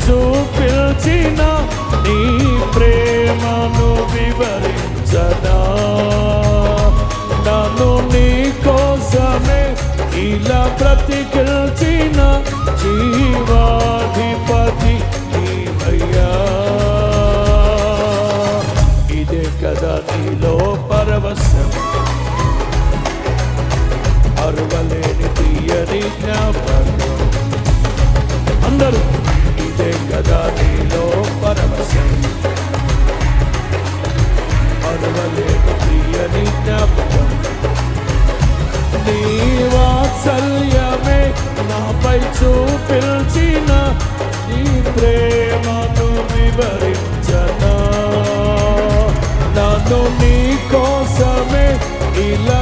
చూపించిన నీ ప్రేమను వివరించనా నన్ను నీ కోసమే ఇలా బ్రతికిల్చిన జీవాధిపతి నీవయ్యా ఇదే కదా నీలో పరవశం అరువలేని తీయని జ్ఞాపకం అందరూ ఇదే కదా నీలో పరవశం అరువలేని తీయని జ్ఞాపకం నీ వాత్సల్యమే నాపై చూపించిన నీ ప్రేమను వివరించనా నన్ను నీ కోసమే ఇలా